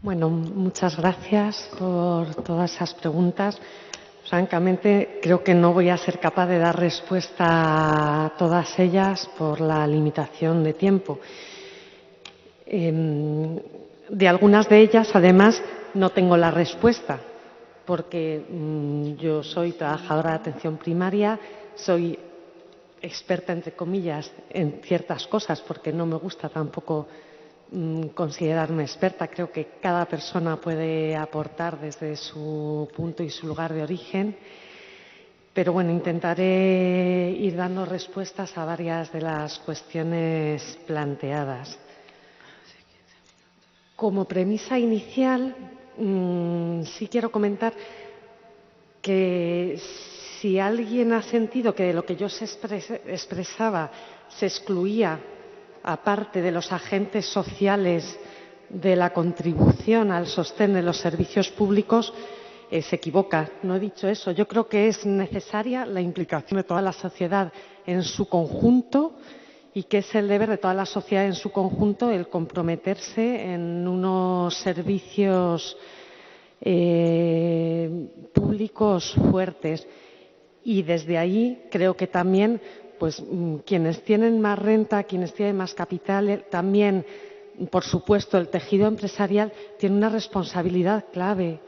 Bueno, muchas gracias por todas esas preguntas. Francamente, creo que no voy a ser capaz de dar respuesta a todas ellas por la limitación de tiempo. De algunas de ellas, además, no tengo la respuesta, porque yo soy trabajadora de atención primaria, soy experta, entre comillas, en ciertas cosas, porque no me gusta tampoco considerarme experta. Creo que cada persona puede aportar desde su punto y su lugar de origen. Pero bueno, intentaré ir dando respuestas a varias de las cuestiones planteadas. Como premisa inicial, sí quiero comentar que si alguien ha sentido que de lo que yo expresaba se excluía a parte de los agentes sociales de la contribución al sostén de los servicios públicos, se equivoca. No he dicho eso. Yo creo que es necesaria la implicación de toda la sociedad en su conjunto y que es el deber de toda la sociedad en su conjunto el comprometerse en unos servicios públicos fuertes. Y desde ahí creo que también quienes tienen más renta, quienes tienen más capital, también, por supuesto, el tejido empresarial tiene una responsabilidad clave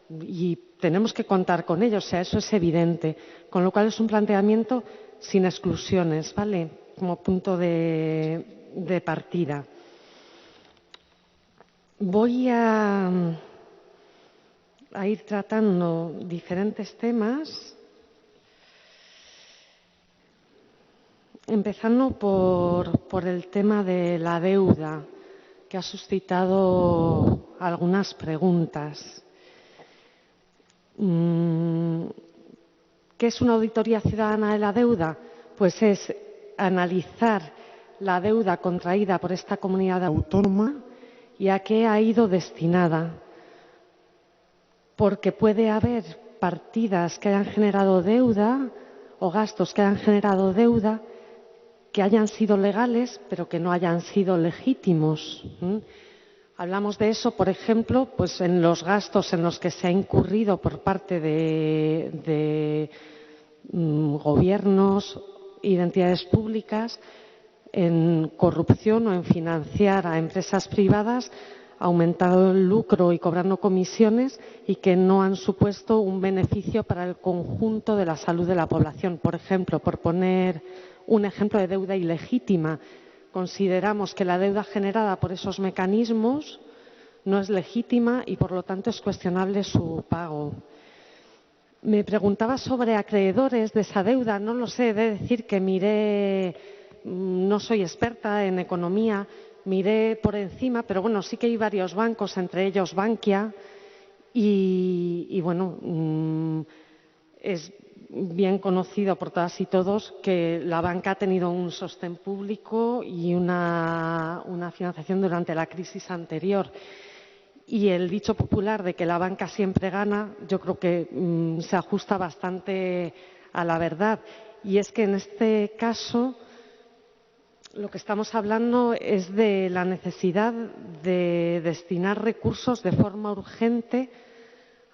y tenemos que contar con ello. O sea, eso es evidente. Con lo cual es un planteamiento sin exclusiones, ¿vale? Como punto de partida. Voy a ir tratando diferentes temas. Empezando por el tema de la deuda, que ha suscitado algunas preguntas. ¿Qué es una auditoría ciudadana de la deuda? Pues es analizar la deuda contraída por esta comunidad autónoma y a qué ha ido destinada. Porque puede haber partidas que hayan generado deuda o gastos que hayan generado deuda que hayan sido legales, pero que no hayan sido legítimos. Hablamos de eso, por ejemplo, pues en los gastos en los que se ha incurrido por parte de gobiernos y de entidades públicas en corrupción o en financiar a empresas privadas, aumentando el lucro y cobrando comisiones y que no han supuesto un beneficio para el conjunto de la salud de la población. Por ejemplo, por poner un ejemplo de deuda ilegítima, consideramos que la deuda generada por esos mecanismos no es legítima y, por lo tanto, es cuestionable su pago. Me preguntaba sobre acreedores de esa deuda. No lo sé, he de decir que miré, no soy experta en economía, miré por encima, pero bueno, sí que hay varios bancos, entre ellos Bankia, y bueno, es bien conocido por todas y todos que la banca ha tenido un sostén público y una financiación durante la crisis anterior. Y el dicho popular de que la banca siempre gana, yo creo que se ajusta bastante a la verdad. Y es que en este caso lo que estamos hablando es de la necesidad de destinar recursos de forma urgente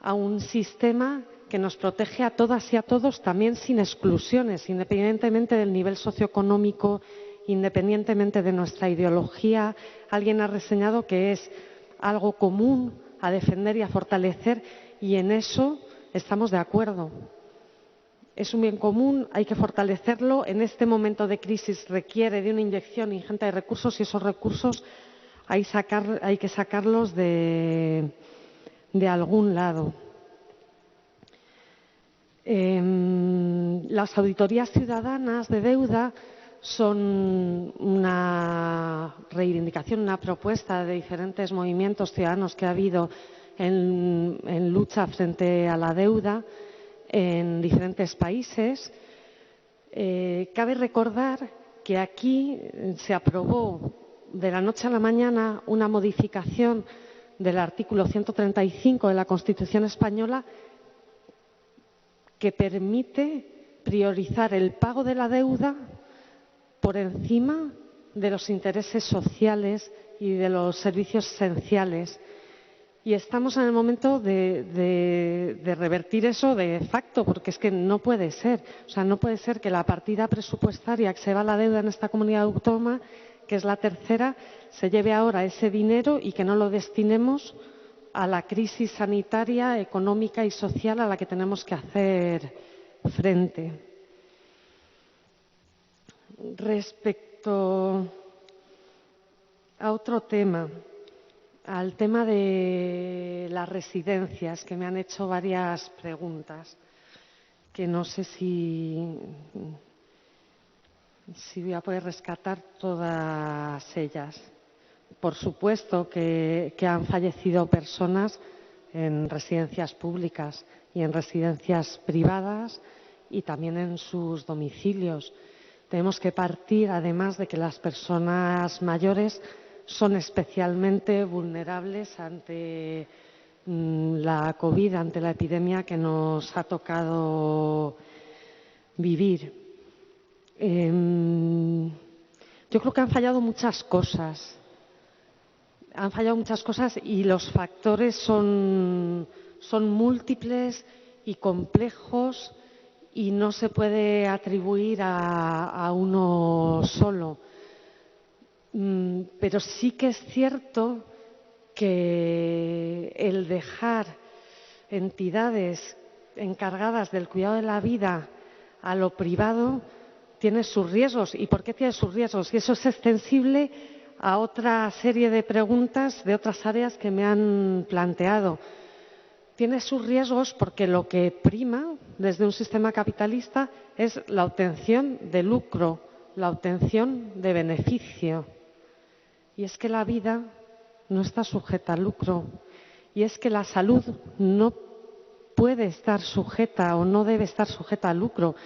a un sistema que nos protege a todas y a todos, también sin exclusiones, independientemente del nivel socioeconómico, independientemente de nuestra ideología. Alguien ha reseñado que es algo común a defender y a fortalecer, y en eso estamos de acuerdo. Es un bien común, hay que fortalecerlo. En este momento de crisis requiere de una inyección ingente de recursos y esos recursos hay que sacarlos de algún lado. Las auditorías ciudadanas de deuda son una reivindicación, una propuesta de diferentes movimientos ciudadanos que ha habido en lucha frente a la deuda en diferentes países. Cabe recordar que aquí se aprobó de la noche a la mañana una modificación del artículo 135 de la Constitución española que permite priorizar el pago de la deuda por encima de los intereses sociales y de los servicios esenciales. Y estamos en el momento de revertir eso de facto, porque es que no puede ser. O sea, no puede ser que la partida presupuestaria que se va a la deuda en esta comunidad autónoma, que es la tercera, se lleve ahora ese dinero y que no lo destinemos a la crisis sanitaria, económica y social a la que tenemos que hacer frente. Respecto a otro tema, al tema de las residencias, que me han hecho varias preguntas, que no sé si voy a poder rescatar todas ellas. Por supuesto que han fallecido personas en residencias públicas y en residencias privadas y también en sus domicilios. Tenemos que partir, además, de que las personas mayores son especialmente vulnerables ante la COVID, ante la epidemia que nos ha tocado vivir. Yo creo que han fallado muchas cosas. Han fallado muchas cosas y los factores son múltiples y complejos y no se puede atribuir a uno solo. Pero sí que es cierto que el dejar entidades encargadas del cuidado de la vida a lo privado tiene sus riesgos. ¿Y por qué tiene sus riesgos? Y eso es extensible a otra serie de preguntas de otras áreas que me han planteado. Tiene sus riesgos porque lo que prima desde un sistema capitalista es la obtención de lucro, la obtención de beneficio. Y es que la vida no está sujeta al lucro. Y es que la salud no puede estar sujeta o no debe estar sujeta al lucro.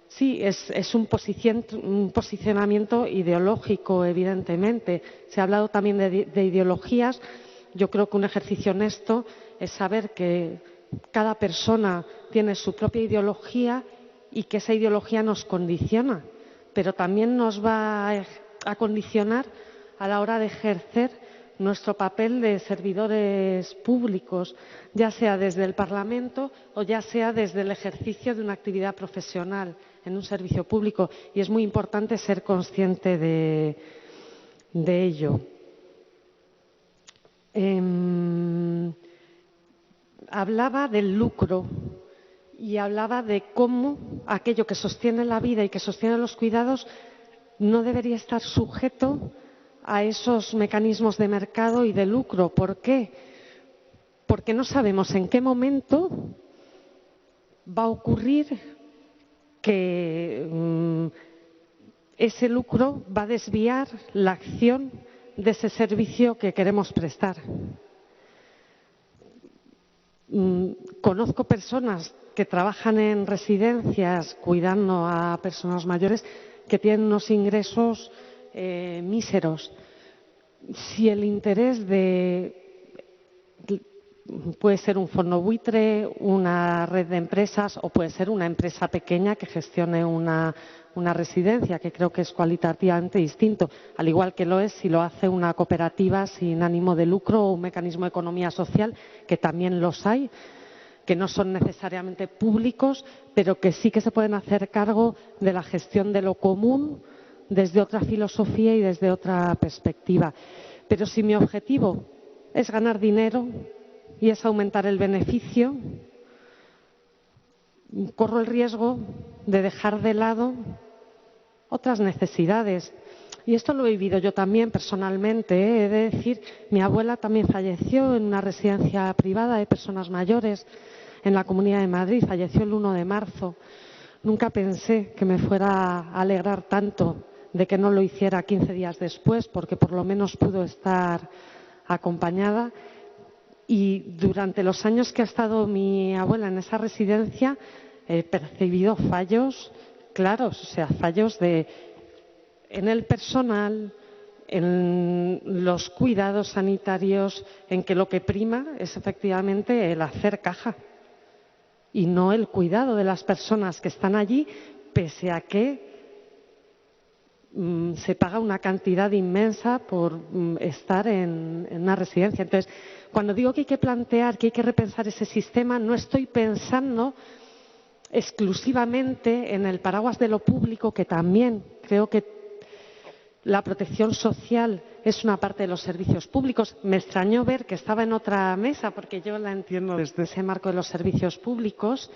Sí, es un posicionamiento ideológico, evidentemente. Se ha hablado también de ideologías. Yo creo que un ejercicio honesto es saber que cada persona tiene su propia ideología y que esa ideología nos condiciona, pero también nos va a condicionar a la hora de ejercer nuestro papel de servidores públicos, ya sea desde el Parlamento o ya sea desde el ejercicio de una actividad profesional en un servicio público. Y es muy importante ser consciente de ello. Hablaba del lucro y hablaba de cómo aquello que sostiene la vida y que sostiene los cuidados no debería estar sujeto a esos mecanismos de mercado y de lucro. ¿Por qué? Porque no sabemos en qué momento va a ocurrir que ese lucro va a desviar la acción de ese servicio que queremos prestar. Conozco personas que trabajan en residencias cuidando a personas mayores que tienen unos ingresos míseros. Si el interés puede ser un fondo buitre, una red de empresas o puede ser una empresa pequeña que gestione una residencia, que creo que es cualitativamente distinto, al igual que lo es si lo hace una cooperativa sin ánimo de lucro o un mecanismo de economía social, que también los hay, que no son necesariamente públicos, pero que sí que se pueden hacer cargo de la gestión de lo común desde otra filosofía y desde otra perspectiva. Pero si mi objetivo es ganar dinero y es aumentar el beneficio, corro el riesgo de dejar de lado otras necesidades. Y esto lo he vivido yo también personalmente, ¿eh? He de decir, mi abuela también falleció en una residencia privada de personas mayores en la Comunidad de Madrid, falleció el 1 de marzo. Nunca pensé que me fuera a alegrar tanto de que no lo hiciera 15 días después, porque por lo menos pudo estar acompañada. Y durante los años que ha estado mi abuela en esa residencia he percibido fallos claros, o sea, fallos en el personal, en los cuidados sanitarios, en que lo que prima es efectivamente el hacer caja y no el cuidado de las personas que están allí, pese a que se paga una cantidad inmensa por estar en una residencia. Entonces, cuando digo que hay que plantear, que hay que repensar ese sistema, no estoy pensando exclusivamente en el paraguas de lo público, que también creo que la protección social es una parte de los servicios públicos. Me extrañó ver que estaba en otra mesa, porque yo la entiendo desde ese marco de los servicios públicos.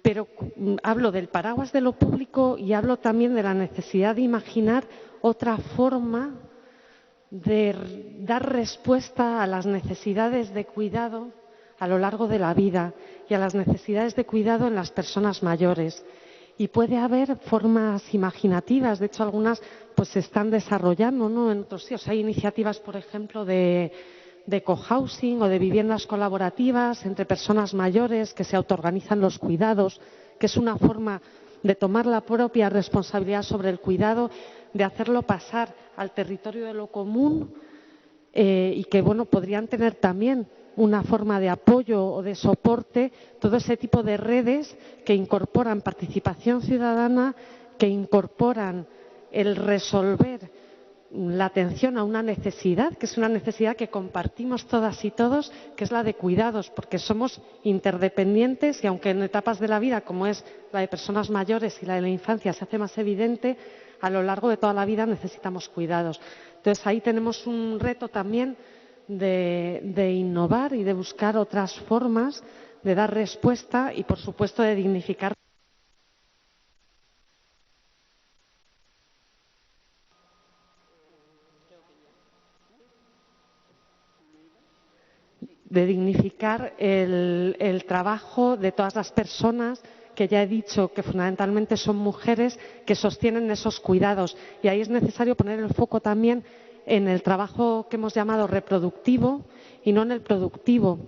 Pero hablo del paraguas de lo público y hablo también de la necesidad de imaginar otra forma de dar respuesta a las necesidades de cuidado a lo largo de la vida y a las necesidades de cuidado en las personas mayores. Y puede haber formas imaginativas, de hecho algunas pues se están desarrollando, ¿no? En otros sitios hay iniciativas, por ejemplo, de cohousing o de viviendas colaborativas entre personas mayores que se autoorganizan los cuidados, que es una forma de tomar la propia responsabilidad sobre el cuidado, de hacerlo pasar al territorio de lo común y que, bueno, podrían tener también una forma de apoyo o de soporte, todo ese tipo de redes que incorporan participación ciudadana, que incorporan el resolver la atención a una necesidad, que es una necesidad que compartimos todas y todos, que es la de cuidados, porque somos interdependientes y aunque en etapas de la vida, como es la de personas mayores y la de la infancia, se hace más evidente, a lo largo de toda la vida necesitamos cuidados. Entonces, ahí tenemos un reto también de innovar y de buscar otras formas de dar respuesta y, por supuesto, de dignificar. De dignificar el trabajo de todas las personas que ya he dicho que fundamentalmente son mujeres que sostienen esos cuidados. Y ahí es necesario poner el foco también en el trabajo que hemos llamado reproductivo y no en el productivo.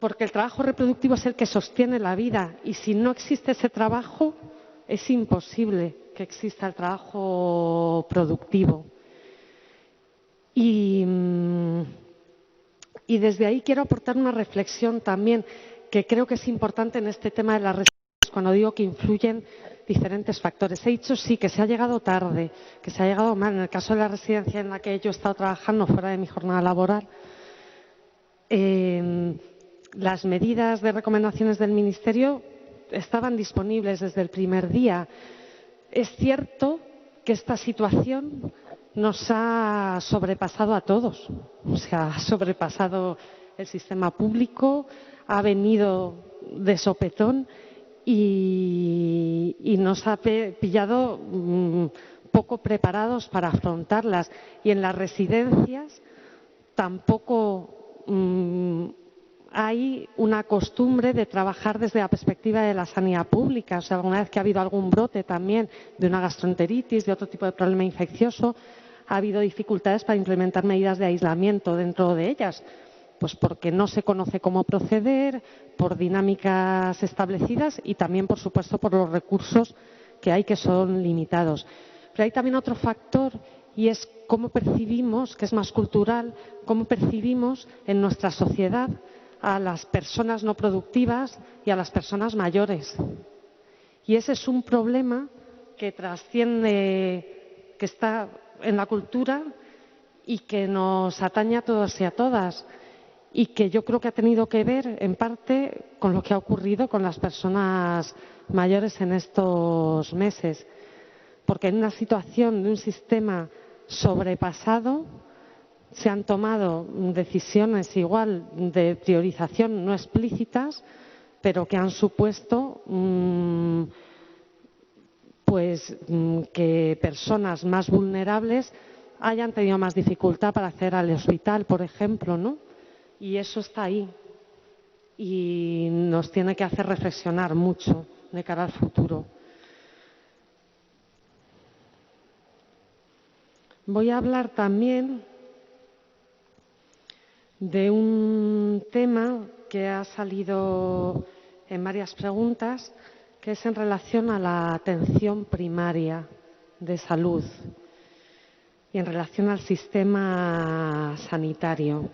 Porque el trabajo reproductivo es el que sostiene la vida y si no existe ese trabajo es imposible que exista el trabajo productivo. Y desde ahí quiero aportar una reflexión también que creo que es importante en este tema de las residencias, cuando digo que influyen diferentes factores. He dicho sí, que se ha llegado tarde, que se ha llegado mal. En el caso de la residencia en la que yo he estado trabajando fuera de mi jornada laboral, las medidas de recomendaciones del Ministerio estaban disponibles desde el primer día. Es cierto que esta situación nos ha sobrepasado a todos, o sea, ha sobrepasado el sistema público, ha venido de sopetón y nos ha pillado poco preparados para afrontarlas. Y en las residencias tampoco hay una costumbre de trabajar desde la perspectiva de la sanidad pública. O sea, alguna vez que ha habido algún brote también de una gastroenteritis, de otro tipo de problema infeccioso, ha habido dificultades para implementar medidas de aislamiento dentro de ellas, pues porque no se conoce cómo proceder, por dinámicas establecidas y también, por supuesto, por los recursos que hay, que son limitados. Pero hay también otro factor y es cómo percibimos, que es más cultural, cómo percibimos en nuestra sociedad a las personas no productivas y a las personas mayores. Y ese es un problema que trasciende, que está en la cultura y que nos atañe a todos y a todas y que yo creo que ha tenido que ver en parte con lo que ha ocurrido con las personas mayores en estos meses. Porque en una situación de un sistema sobrepasado se han tomado decisiones igual de priorización no explícitas, pero que han supuesto que personas más vulnerables hayan tenido más dificultad para acceder al hospital, por ejemplo, ¿no? Y eso está ahí y nos tiene que hacer reflexionar mucho de cara al futuro. Voy a hablar también de un tema que ha salido en varias preguntas, que es en relación a la atención primaria de salud y en relación al sistema sanitario.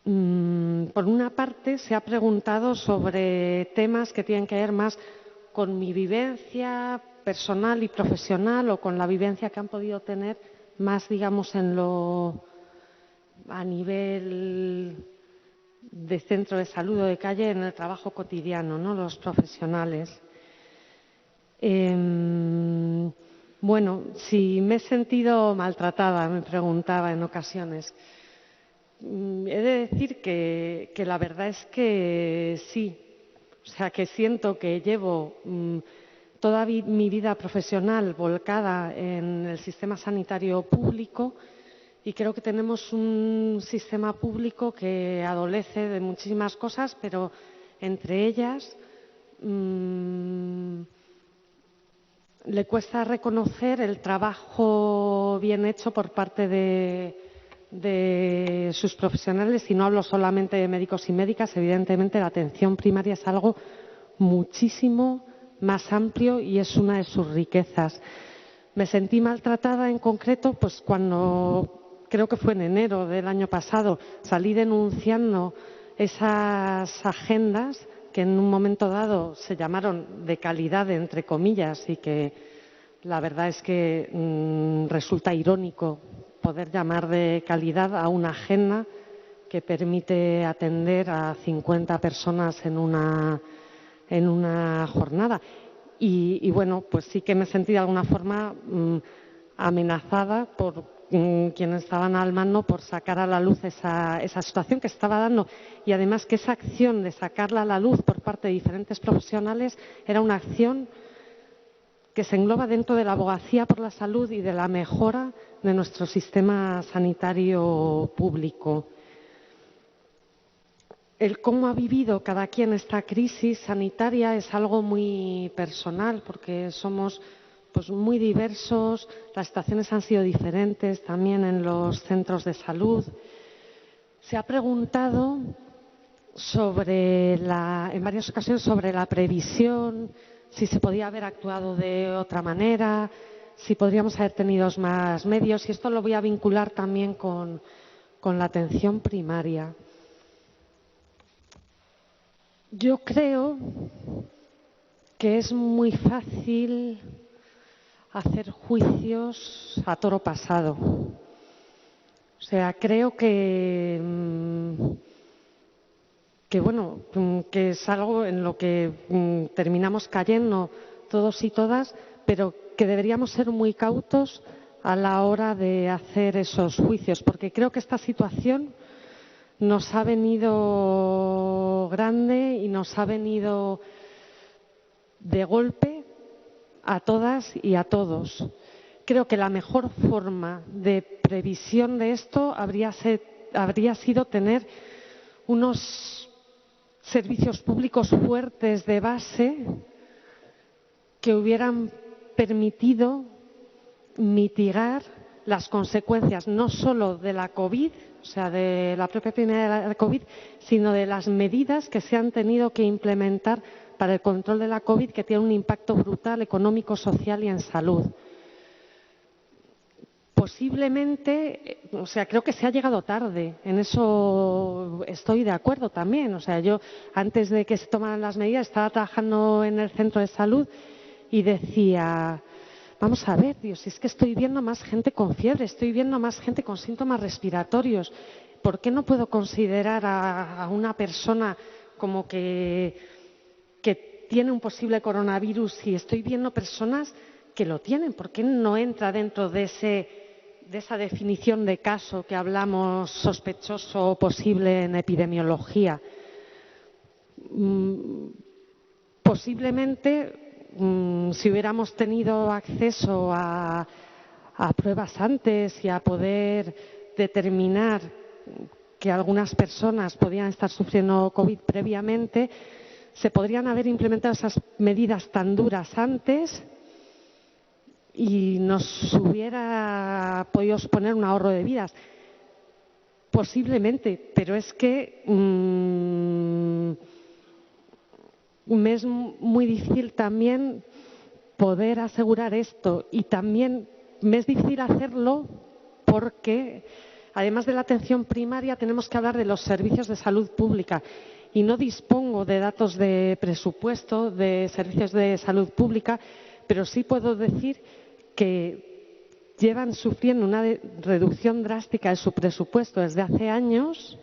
Por una parte, se ha preguntado sobre temas que tienen que ver más con mi vivencia personal y profesional o con la vivencia que han podido tener más, digamos, a nivel de centro de salud o de calle en el trabajo cotidiano, ¿no? Los profesionales. Bueno, si me he sentido maltratada, me preguntaba en ocasiones. He de decir que la verdad es que sí. O sea, que siento que llevo toda mi vida profesional volcada en el sistema sanitario público y creo que tenemos un sistema público que adolece de muchísimas cosas, pero entre ellas le cuesta reconocer el trabajo bien hecho por parte de sus profesionales, y no hablo solamente de médicos y médicas. Evidentemente la atención primaria es algo muchísimo más amplio y es una de sus riquezas. Me sentí maltratada en concreto pues cuando, creo que fue en enero del año pasado, salí denunciando esas agendas que en un momento dado se llamaron de calidad, entre comillas, y que la verdad es que resulta irónico poder llamar de calidad a una agenda que permite atender a 50 personas en una jornada. Y bueno, pues sí que me sentí de alguna forma amenazada por quienes estaban al mando por sacar a la luz esa situación que se estaba dando, y además que esa acción de sacarla a la luz por parte de diferentes profesionales era una acción que se engloba dentro de la abogacía por la salud y de la mejora de nuestro sistema sanitario público. El cómo ha vivido cada quien esta crisis sanitaria es algo muy personal, porque somos pues muy diversos, las situaciones han sido diferentes también en los centros de salud. Se ha preguntado en varias ocasiones sobre la previsión, si se podía haber actuado de otra manera, si podríamos haber tenido más medios, y esto lo voy a vincular también con la atención primaria. Yo creo que es muy fácil hacer juicios a toro pasado. O sea, creo que es algo en lo que terminamos cayendo todos y todas, pero que deberíamos ser muy cautos a la hora de hacer esos juicios, porque creo que esta situación nos ha venido grande y nos ha venido de golpe a todas y a todos. Creo que la mejor forma de previsión de esto habría sido tener unos servicios públicos fuertes de base que hubieran permitido mitigar las consecuencias no solo de la COVID, o sea, de la propia epidemia de la COVID, sino de las medidas que se han tenido que implementar para el control de la COVID, que tiene un impacto brutal económico, social y en salud. Posiblemente, o sea, creo que se ha llegado tarde, en eso estoy de acuerdo también. O sea, yo antes de que se tomaran las medidas estaba trabajando en el centro de salud y decía, vamos a ver, Dios, si es que estoy viendo más gente con fiebre, estoy viendo más gente con síntomas respiratorios. ¿Por qué no puedo considerar a una persona como que tiene un posible coronavirus si estoy viendo personas que lo tienen? ¿Por qué no entra dentro de esa definición de caso que hablamos, sospechoso o posible en epidemiología? Posiblemente, si hubiéramos tenido acceso a pruebas antes y a poder determinar que algunas personas podían estar sufriendo COVID previamente, se podrían haber implementado esas medidas tan duras antes y nos hubiera podido suponer un ahorro de vidas. Posiblemente, pero es que me es muy difícil también poder asegurar esto, y también me es difícil hacerlo porque, además de la atención primaria, tenemos que hablar de los servicios de salud pública. y no dispongo de datos de presupuesto de servicios de salud pública, pero sí puedo decir que llevan sufriendo una reducción drástica de su presupuesto desde hace años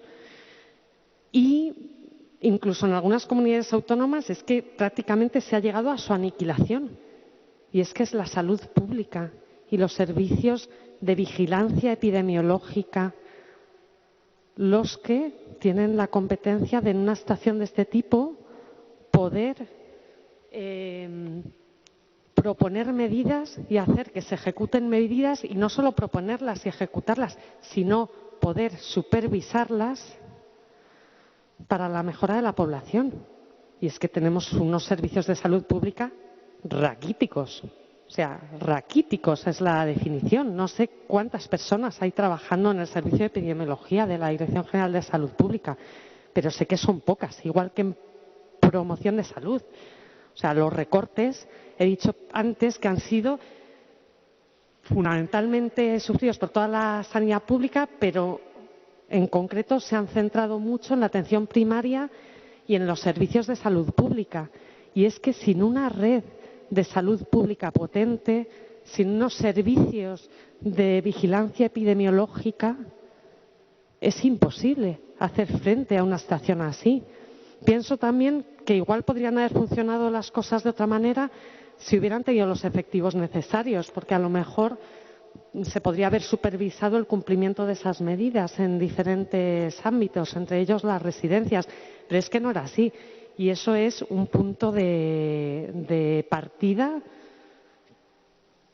y incluso en algunas comunidades autónomas es que prácticamente se ha llegado a su aniquilación. Y es que es la salud pública y los servicios de vigilancia epidemiológica los que tienen la competencia de en una situación de este tipo poder proponer medidas y hacer que se ejecuten medidas, y no solo proponerlas y ejecutarlas, sino poder supervisarlas para la mejora de la población. Y es que tenemos unos servicios de salud pública raquíticos. O sea, raquíticos es la definición. No sé cuántas personas hay trabajando en el servicio de epidemiología de la Dirección General de Salud Pública, pero sé que son pocas, igual que en promoción de salud. O sea, los recortes, he dicho antes que han sido fundamentalmente sufridos por toda la sanidad pública, pero en concreto se han centrado mucho en la atención primaria y en los servicios de salud pública. Y es que sin una red de salud pública potente, sin unos servicios de vigilancia epidemiológica, es imposible hacer frente a una situación así. Pienso también que igual podrían haber funcionado las cosas de otra manera si hubieran tenido los efectivos necesarios, porque a lo mejor se podría haber supervisado el cumplimiento de esas medidas en diferentes ámbitos, entre ellos las residencias, pero es que no era así. Y eso es un punto de partida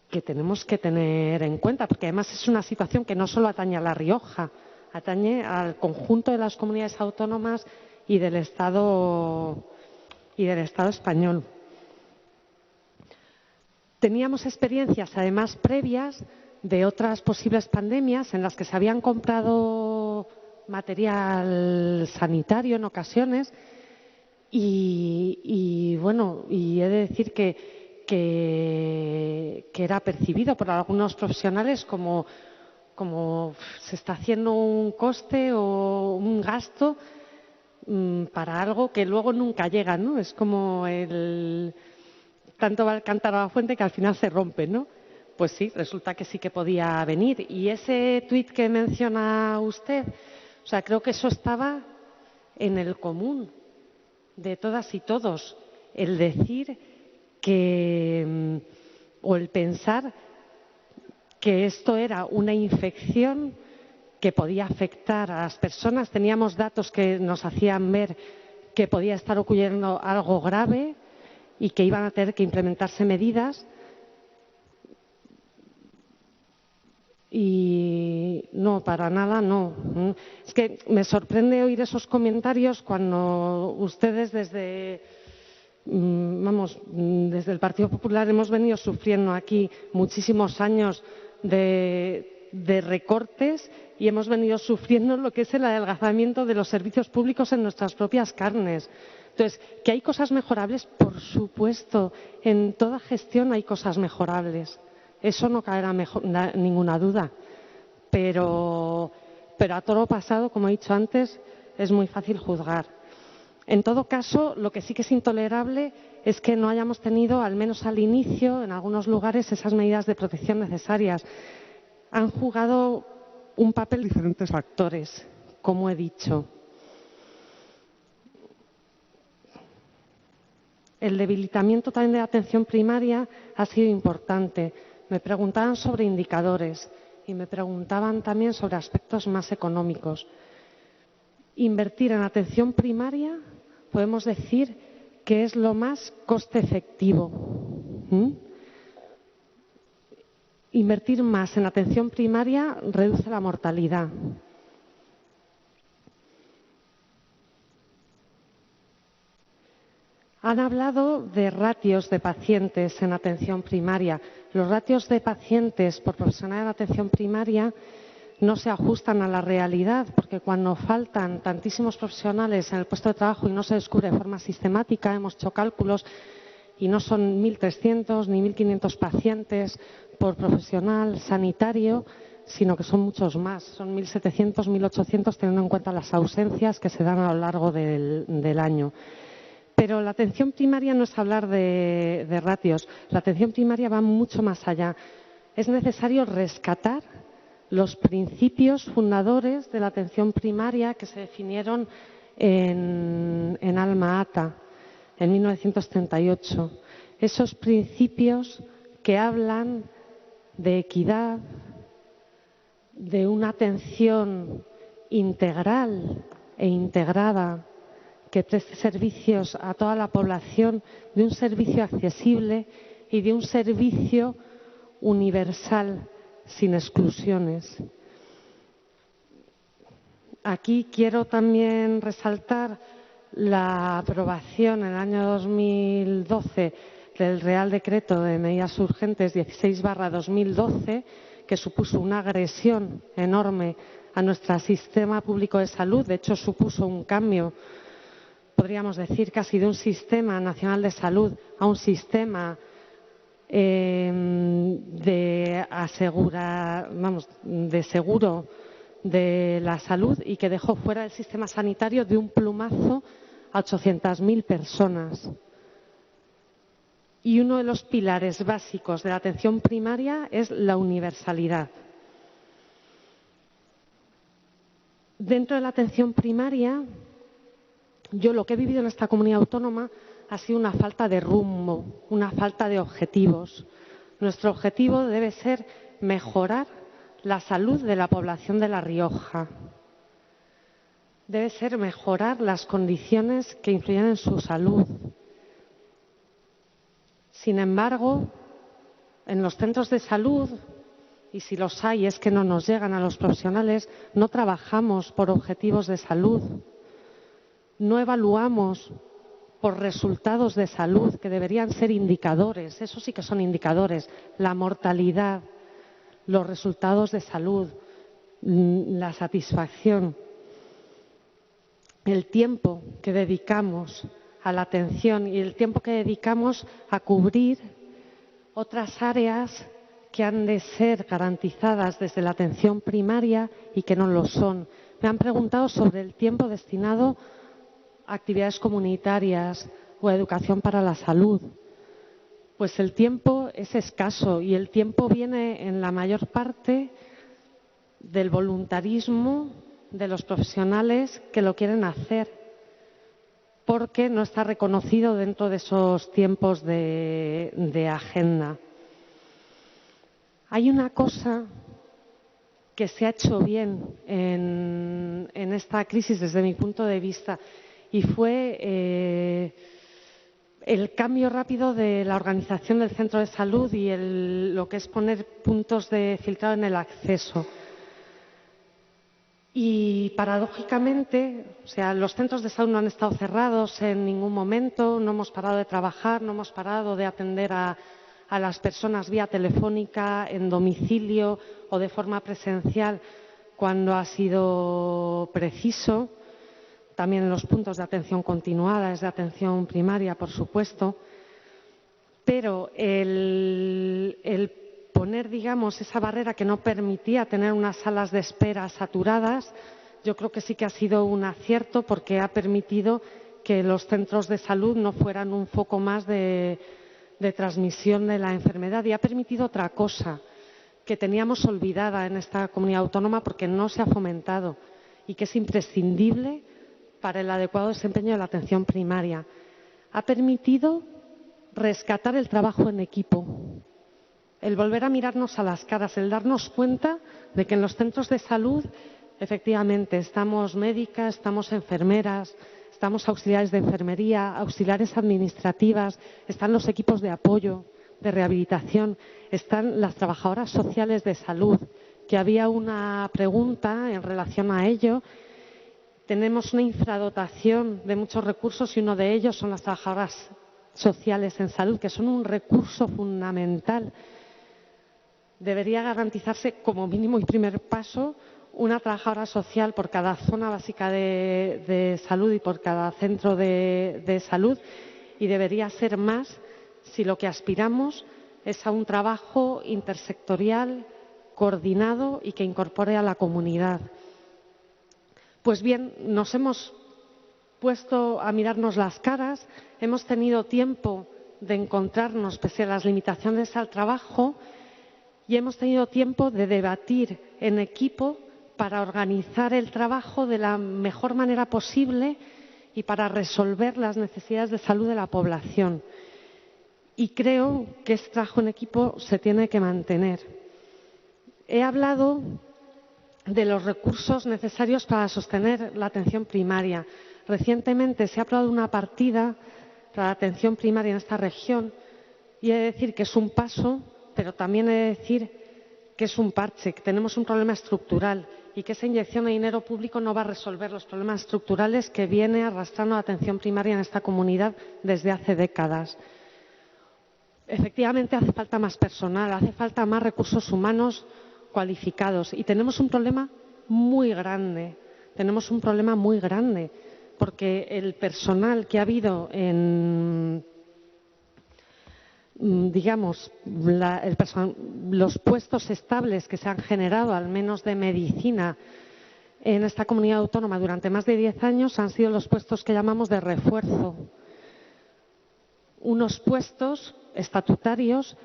que tenemos que tener en cuenta, porque además es una situación que no solo atañe a La Rioja, atañe al conjunto de las comunidades autónomas y del Estado español. Teníamos experiencias, además, previas de otras posibles pandemias en las que se habían comprado material sanitario en ocasiones. Y bueno, y he de decir que era percibido por algunos profesionales como se está haciendo un coste o un gasto para algo que luego nunca llega, ¿no? Es como tanto va el cántaro a la fuente que al final se rompe, ¿no? Pues sí, resulta que sí que podía venir. Y ese tuit que menciona usted, o sea, creo que eso estaba en el común de todas y todos, el decir que o el pensar que esto era una infección que podía afectar a las personas. Teníamos datos que nos hacían ver que podía estar ocurriendo algo grave y que iban a tener que implementarse medidas. Y no, para nada no. Es que me sorprende oír esos comentarios cuando ustedes desde el Partido Popular hemos venido sufriendo aquí muchísimos años de recortes y hemos venido sufriendo lo que es el adelgazamiento de los servicios públicos en nuestras propias carnes. Entonces, ¿que hay cosas mejorables? Por supuesto, en toda gestión hay cosas mejorables. Eso no caerá ninguna duda. Pero a toro pasado, como he dicho antes, es muy fácil juzgar. En todo caso, lo que sí que es intolerable es que no hayamos tenido, al menos al inicio, en algunos lugares, esas medidas de protección necesarias. Han jugado un papel diferentes actores, como he dicho. El debilitamiento también de la atención primaria ha sido importante. Me preguntaban sobre indicadores y me preguntaban también sobre aspectos más económicos. Invertir en atención primaria podemos decir que es lo más coste efectivo. Invertir más en atención primaria reduce la mortalidad. Han hablado de ratios de pacientes en atención primaria. Los ratios de pacientes por profesional de atención primaria no se ajustan a la realidad, porque cuando faltan tantísimos profesionales en el puesto de trabajo y no se descubre de forma sistemática, hemos hecho cálculos y no son 1.300 ni 1.500 pacientes por profesional sanitario, sino que son muchos más. Son 1.700, 1.800, teniendo en cuenta las ausencias que se dan a lo largo del año. Pero la atención primaria no es hablar de ratios. La atención primaria va mucho más allá. Es necesario rescatar los principios fundadores de la atención primaria que se definieron en Alma Ata en 1938. Esos principios que hablan de equidad, de una atención integral e integrada que preste servicios a toda la población, de un servicio accesible y de un servicio universal, sin exclusiones. Aquí quiero también resaltar la aprobación en el año 2012 del Real Decreto de Medidas Urgentes 16/2012, que supuso una agresión enorme a nuestro sistema público de salud. De hecho, supuso un cambio, podríamos decir, casi de un sistema nacional de salud a un sistema de seguro de la salud, y que dejó fuera del sistema sanitario de un plumazo a 800.000 personas. Y uno de los pilares básicos de la atención primaria es la universalidad. Dentro de la atención primaria, yo lo que he vivido en esta comunidad autónoma ha sido una falta de rumbo, una falta de objetivos. Nuestro objetivo debe ser mejorar la salud de la población de La Rioja. Debe ser mejorar las condiciones que influyen en su salud. Sin embargo, en los centros de salud, y si los hay es que no nos llegan a los profesionales, no trabajamos por objetivos de salud. No evaluamos por resultados de salud, que deberían ser indicadores. Eso sí que son indicadores. La mortalidad, los resultados de salud, la satisfacción, el tiempo que dedicamos a la atención y el tiempo que dedicamos a cubrir otras áreas que han de ser garantizadas desde la atención primaria y que no lo son. Me han preguntado sobre el tiempo destinado a actividades comunitarias o a educación para la salud. Pues el tiempo es escaso y el tiempo viene en la mayor parte del voluntarismo de los profesionales que lo quieren hacer, porque no está reconocido dentro de esos tiempos de agenda. Hay una cosa que se ha hecho bien en esta crisis desde mi punto de vista, y fue el cambio rápido de la organización del centro de salud y lo que es poner puntos de filtrado en el acceso. Y paradójicamente, los centros de salud no han estado cerrados en ningún momento, no hemos parado de trabajar, no hemos parado de atender a las personas vía telefónica, en domicilio o de forma presencial cuando ha sido preciso. También en los puntos de atención continuada, es de atención primaria, por supuesto. Pero el poner, digamos, esa barrera que no permitía tener unas salas de espera saturadas, yo creo que sí que ha sido un acierto, porque ha permitido que los centros de salud no fueran un foco más de transmisión de la enfermedad, y ha permitido otra cosa que teníamos olvidada en esta comunidad autónoma porque no se ha fomentado y que es imprescindible para el adecuado desempeño de la atención primaria. Ha permitido rescatar el trabajo en equipo, el volver a mirarnos a las caras, el darnos cuenta de que en los centros de salud efectivamente estamos médicas, estamos enfermeras, estamos auxiliares de enfermería, auxiliares administrativas, están los equipos de apoyo, de rehabilitación, están las trabajadoras sociales de salud, que había una pregunta en relación a ello. Tenemos una infradotación de muchos recursos y uno de ellos son las trabajadoras sociales en salud, que son un recurso fundamental. Debería garantizarse como mínimo y primer paso una trabajadora social por cada zona básica de salud y por cada centro de salud, y debería ser más si lo que aspiramos es a un trabajo intersectorial, coordinado y que incorpore a la comunidad. Pues bien, nos hemos puesto a mirarnos las caras, hemos tenido tiempo de encontrarnos pese a las limitaciones al trabajo y hemos tenido tiempo de debatir en equipo para organizar el trabajo de la mejor manera posible y para resolver las necesidades de salud de la población. Y creo que este trabajo en equipo se tiene que mantener. He hablado de los recursos necesarios para sostener la atención primaria. Recientemente se ha aprobado una partida para la atención primaria en esta región y he de decir que es un paso, pero también he de decir que es un parche, que tenemos un problema estructural y que esa inyección de dinero público no va a resolver los problemas estructurales que viene arrastrando la atención primaria en esta comunidad desde hace décadas. Efectivamente, hace falta más personal, hace falta más recursos humanos cualificados y tenemos un problema muy grande. Tenemos un problema muy grande porque el personal que ha habido en, digamos, los puestos estables que se han generado, al menos de medicina, en esta comunidad autónoma durante más de 10 años han sido los puestos que llamamos de refuerzo. Unos puestos estatutarios,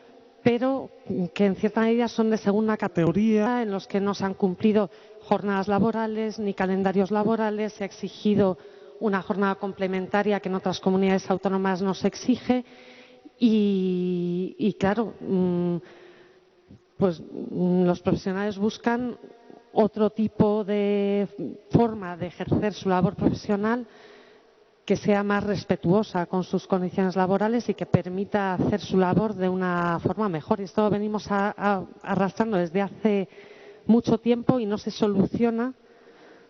pero que en cierta medida son de segunda categoría, en los que no se han cumplido jornadas laborales ni calendarios laborales, se ha exigido una jornada complementaria que en otras comunidades autónomas no se exige y claro, pues los profesionales buscan otro tipo de forma de ejercer su labor profesional que sea más respetuosa con sus condiciones laborales y que permita hacer su labor de una forma mejor. Y esto lo venimos arrastrando desde hace mucho tiempo y no se soluciona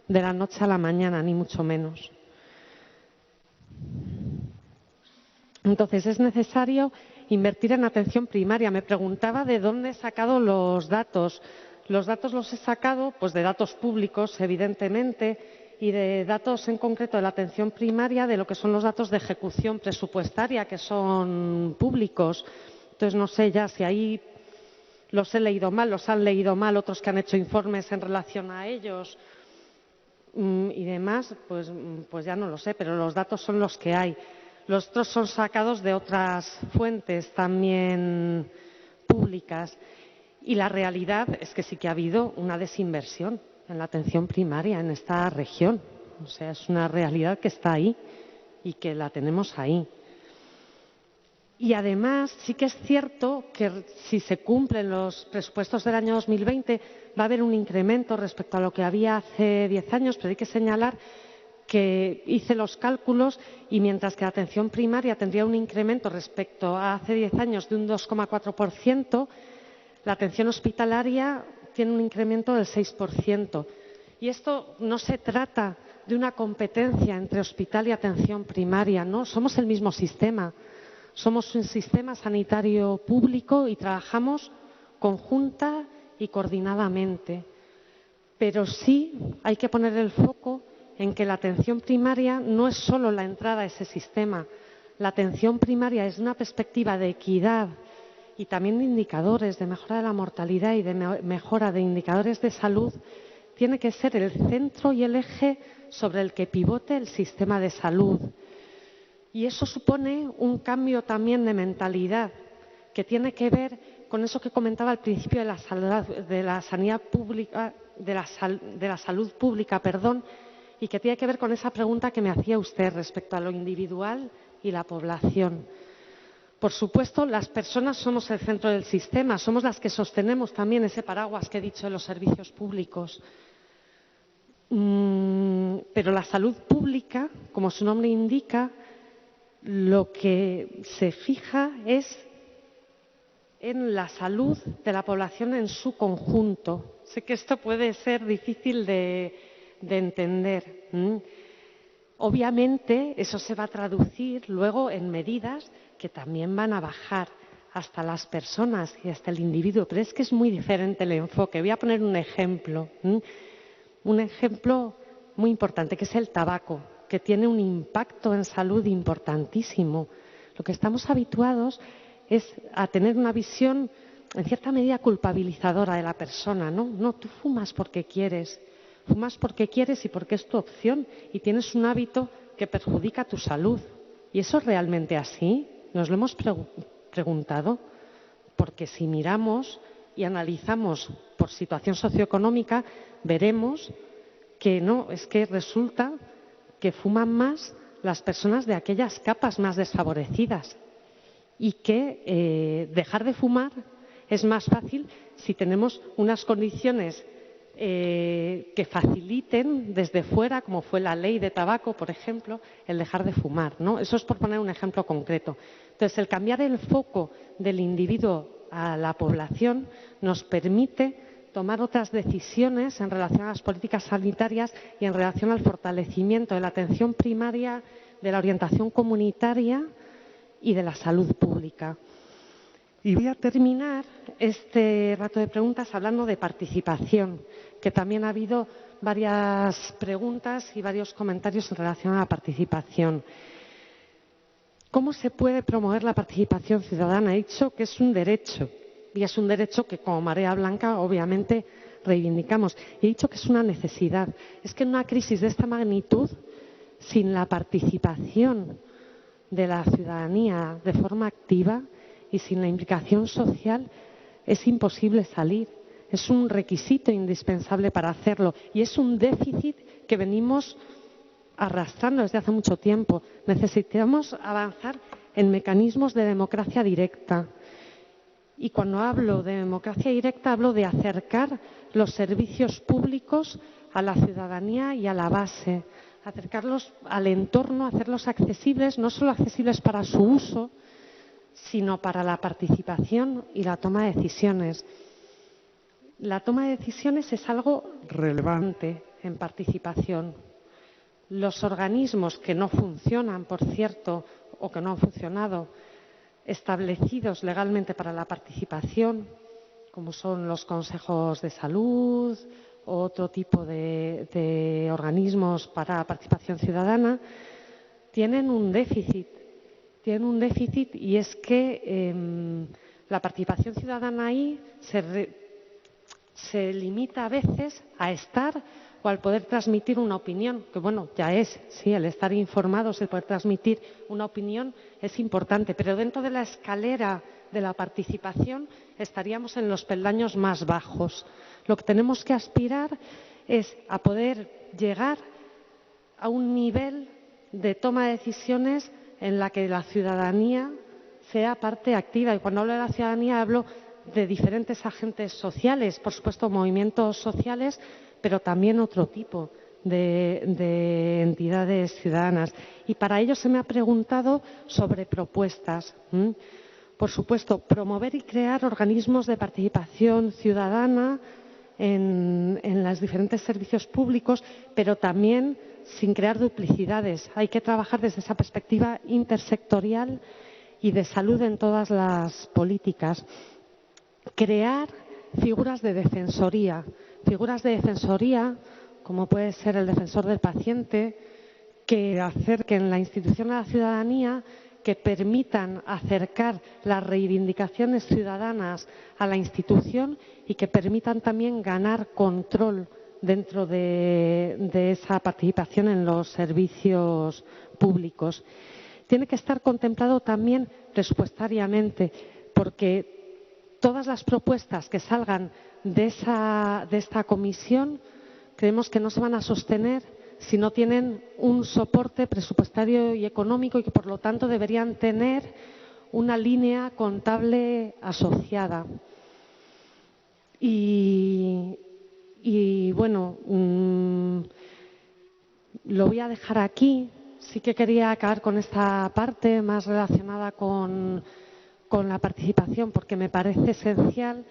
de la noche a la mañana, ni mucho menos. Entonces, es necesario invertir en atención primaria. Me preguntaba de dónde he sacado los datos. Los datos los he sacado pues de datos públicos, evidentemente, y de datos en concreto de la atención primaria, de lo que son los datos de ejecución presupuestaria, que son públicos. Entonces, no sé ya si ahí los he leído mal, los han leído mal otros que han hecho informes en relación a ellos y demás, pues ya no lo sé, pero los datos son los que hay. Los otros son sacados de otras fuentes también públicas. Y la realidad es que sí que ha habido una desinversión en la atención primaria en esta región. O sea, es una realidad que está ahí y que la tenemos ahí. Y además sí que es cierto que si se cumplen los presupuestos del año 2020 va a haber un incremento respecto a lo que había hace 10 años, pero hay que señalar que hice los cálculos y mientras que la atención primaria tendría un incremento respecto a hace 10 años de un 2,4%, la atención hospitalaria tiene un incremento del 6%. Y esto no se trata de una competencia entre hospital y atención primaria, no, somos el mismo sistema. Somos un sistema sanitario público y trabajamos conjunta y coordinadamente. Pero sí hay que poner el foco en que la atención primaria no es solo la entrada a ese sistema. La atención primaria desde una perspectiva de equidad y también de indicadores de mejora de la mortalidad y de mejora de indicadores de salud tiene que ser el centro y el eje sobre el que pivote el sistema de salud. Y eso supone un cambio también de mentalidad que tiene que ver con eso que comentaba al principio de la sanidad pública, de la salud pública, y que tiene que ver con esa pregunta que me hacía usted respecto a lo individual y la población. Por supuesto, las personas somos el centro del sistema, somos las que sostenemos también ese paraguas que he dicho de los servicios públicos. Pero la salud pública, como su nombre indica, lo que se fija es en la salud de la población en su conjunto. Sé que esto puede ser difícil de entender. Obviamente, eso se va a traducir luego en medidas que también van a bajar hasta las personas y hasta el individuo, pero es que es muy diferente el enfoque. Voy a poner un ejemplo muy importante, que es el tabaco, que tiene un impacto en salud importantísimo. Lo que estamos habituados es a tener una visión en cierta medida, culpabilizadora de la persona, ¿no? No, tú fumas porque quieres y porque es tu opción y tienes un hábito que perjudica tu salud. ¿Y eso es realmente así? ¿Nos lo hemos preguntado? Porque si miramos y analizamos por situación socioeconómica, veremos que no, es que resulta que fuman más las personas de aquellas capas más desfavorecidas y que dejar de fumar es más fácil si tenemos unas condiciones que faciliten desde fuera, como fue la ley de tabaco, por ejemplo, el dejar de fumar, ¿no? Eso es por poner un ejemplo concreto. Entonces, el cambiar el foco del individuo a la población nos permite tomar otras decisiones en relación a las políticas sanitarias y en relación al fortalecimiento de la atención primaria, de la orientación comunitaria y de la salud pública. Y voy a terminar este rato de preguntas hablando de participación, que también ha habido varias preguntas y varios comentarios en relación a la participación. ¿Cómo se puede promover la participación ciudadana? He dicho que es un derecho, y es un derecho que como Marea Blanca obviamente reivindicamos. He dicho que es una necesidad. Es que en una crisis de esta magnitud, sin la participación de la ciudadanía de forma activa y sin la implicación social, es imposible salir. Es un requisito indispensable para hacerlo y es un déficit que venimos arrastrando desde hace mucho tiempo. Necesitamos avanzar en mecanismos de democracia directa. Y cuando hablo de democracia directa, hablo de acercar los servicios públicos a la ciudadanía y a la base, acercarlos al entorno, hacerlos accesibles, no solo accesibles para su uso, sino para la participación y la toma de decisiones. La toma de decisiones es algo relevante en participación. Los organismos que no funcionan, por cierto, o que no han funcionado, establecidos legalmente para la participación, como son los consejos de salud o otro tipo de organismos para la participación ciudadana, tienen un déficit. Tienen un déficit y es que la participación ciudadana ahí se limita a veces a estar o al poder transmitir una opinión, que bueno, ya es, sí, el estar informados, el poder transmitir una opinión es importante, pero dentro de la escalera de la participación estaríamos en los peldaños más bajos. Lo que tenemos que aspirar es a poder llegar a un nivel de toma de decisiones en la que la ciudadanía sea parte activa. Y cuando hablo de la ciudadanía hablo de diferentes agentes sociales, por supuesto movimientos sociales, pero también otro tipo de entidades ciudadanas. Y para ello se me ha preguntado sobre propuestas. Por supuesto, promover y crear organismos de participación ciudadana en los diferentes servicios públicos, pero también sin crear duplicidades. Hay que trabajar desde esa perspectiva intersectorial y de salud en todas las políticas. Crear figuras de defensoría como puede ser el defensor del paciente, que acerquen la institución a la ciudadanía, que permitan acercar las reivindicaciones ciudadanas a la institución y que permitan también ganar control dentro de esa participación en los servicios públicos. Tiene que estar contemplado también presupuestariamente, porque todas las propuestas que salgan de esta comisión creemos que no se van a sostener si no tienen un soporte presupuestario y económico y que, por lo tanto, deberían tener una línea contable asociada. Y bueno, lo voy a dejar aquí. Sí que quería acabar con esta parte más relacionada con la participación, porque me parece esencial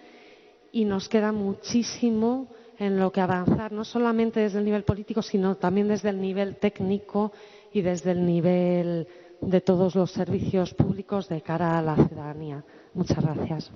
y nos queda muchísimo en lo que avanzar, no solamente desde el nivel político, sino también desde el nivel técnico y desde el nivel de todos los servicios públicos de cara a la ciudadanía. Muchas gracias.